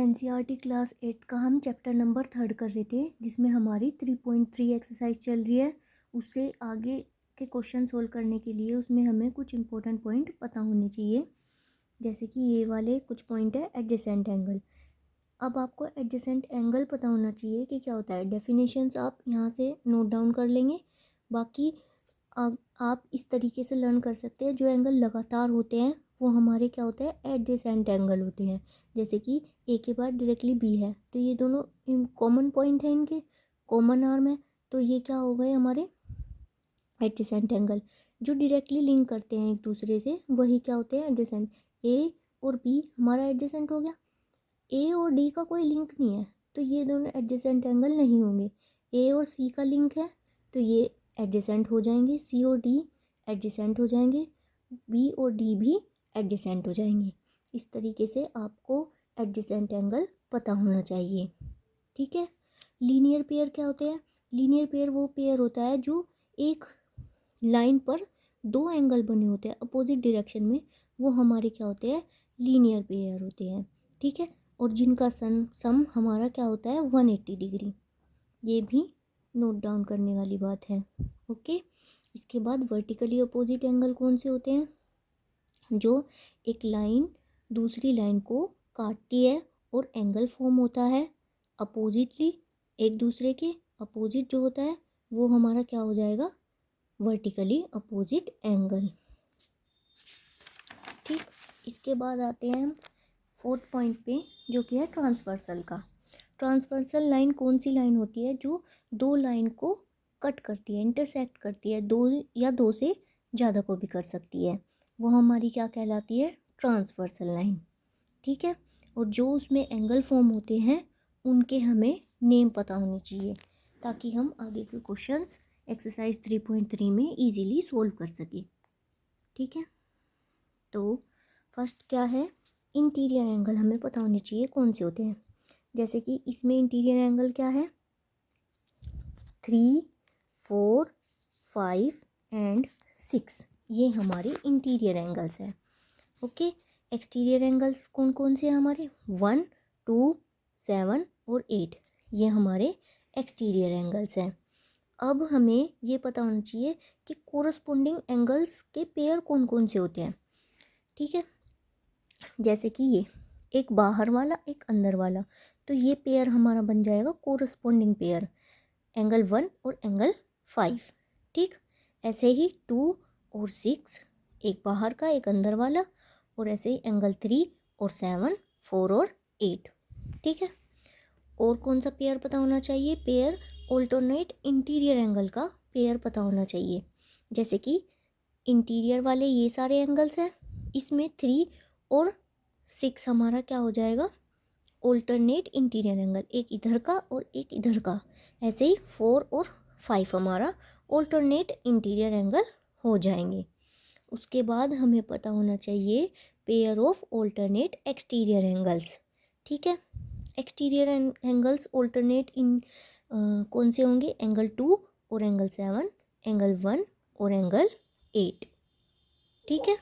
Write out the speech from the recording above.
NCERT class 8 का हम chapter number 3 कर रहे थे, जिसमें हमारी 3.3 एक्सरसाइज चल रही है। उससे आगे के क्वेश्चन सोल्व करने के लिए उसमें हमें कुछ इंपॉर्टेंट पॉइंट पता होने चाहिए। जैसे कि ये वाले कुछ पॉइंट है एडजेसेंट एंगल। अब आपको एडजेसेंट एंगल पता होना चाहिए कि क्या होता है। डेफिनेशंस आप यहाँ से नोट डाउन कर लेंगे। बाकी आप इस तरीके से लर्न कर सकते हैं। जो एंगल लगातार होते हैं वो हमारे क्या होते हैं, एडजेसेंट एंगल होते हैं। जैसे कि ए के बाद डायरेक्टली बी है, तो ये दोनों कॉमन पॉइंट है, इनके कॉमन आर्म है, तो ये क्या हो गए हमारे एडजेसेंट एंगल। जो डायरेक्टली लिंक करते हैं एक दूसरे से वही क्या होते हैं, एडजेसेंट। ए और बी हमारा एडजेसेंट हो गया। ए और डी का कोई लिंक नहीं है, तो ये दोनों एडजेसेंट एंगल नहीं होंगे। ए और सी का लिंक है, तो ये एडजेसेंट हो जाएंगे। सी और डी एडजेसेंट हो जाएंगे। बी और डी भी एडजेसेंट हो जाएंगे। इस तरीके से आपको एडजेसेंट एंगल पता होना चाहिए, ठीक है। लीनियर पेयर क्या होते हैं? लीनियर पेयर वो पेयर होता है जो एक लाइन पर दो एंगल बने होते हैं अपोजिट डायरेक्शन में, वो हमारे क्या होते हैं, लीनियर पेयर होते हैं, ठीक है। और जिनका सम हमारा क्या होता है, 180 डिग्री। ये भी नोट डाउन करने वाली बात है, ओके। इसके बाद वर्टिकली अपोजिट एंगल कौन से होते हैं? जो एक लाइन दूसरी लाइन को काटती है और एंगल फॉर्म होता है अपोजिटली, एक दूसरे के अपोजिट जो होता है वो हमारा क्या हो जाएगा, वर्टिकली अपोजिट एंगल, ठीक। इसके बाद आते हैं हम 4th पॉइंट पे, जो कि है ट्रांसवर्सल का। ट्रांसवर्सल लाइन कौन सी लाइन होती है? जो दो लाइन को कट करती है, इंटरसेक्ट करती है, दो या दो से ज़्यादा को भी कर सकती है, वो हमारी क्या कहलाती है, ट्रांसवर्सल लाइन, ठीक है। और जो उसमें एंगल फॉर्म होते हैं उनके हमें नेम पता होने चाहिए, ताकि हम आगे के क्वेश्चंस एक्सरसाइज 3.3 में इजीली सोल्व कर सकें, ठीक है। तो फर्स्ट क्या है, इंटीरियर एंगल हमें पता होने चाहिए कौन से होते हैं। जैसे कि इसमें इंटीरियर एंगल क्या है, 3, 4, 5 एंड 6, ये हमारे इंटीरियर एंगल्स हैं, ओके। एक्सटीरियर एंगल्स कौन कौन से हैं हमारे, 1, 2, 7 और 8, ये हमारे एक्सटीरियर एंगल्स हैं। अब हमें ये पता होना चाहिए कि कोरस्पोंडिंग एंगल्स के पेयर कौन कौन से होते हैं, ठीक है। जैसे कि ये एक बाहर वाला एक अंदर वाला, तो ये पेयर हमारा बन जाएगा कोरस्पोंडिंग पेयर, एंगल 1 और एंगल 5, ठीक। ऐसे ही 2 और 6, एक बाहर का एक अंदर वाला, और ऐसे ही एंगल 3 और 7, 4 और 8, ठीक है। और कौन सा पेयर पता होना चाहिए, पेयर ऑल्टरनेट इंटीरियर एंगल का पेयर पता होना चाहिए। जैसे कि इंटीरियर वाले ये सारे एंगल्स हैं, इसमें 3 और 6 हमारा क्या हो जाएगा, ऑल्टरनेट इंटीरियर एंगल, एक इधर का और एक इधर का। ऐसे ही 4 और 5 हमारा ऑल्टरनेट इंटीरियर एंगल हो जाएंगे। उसके बाद हमें पता होना चाहिए pair of alternate exterior angles, ठीक है। एक्सटीरियर एंगल्स ऑल्टरनेट इन कौन से होंगे, एंगल 2 और एंगल 7, एंगल 1 और एंगल 8, ठीक है।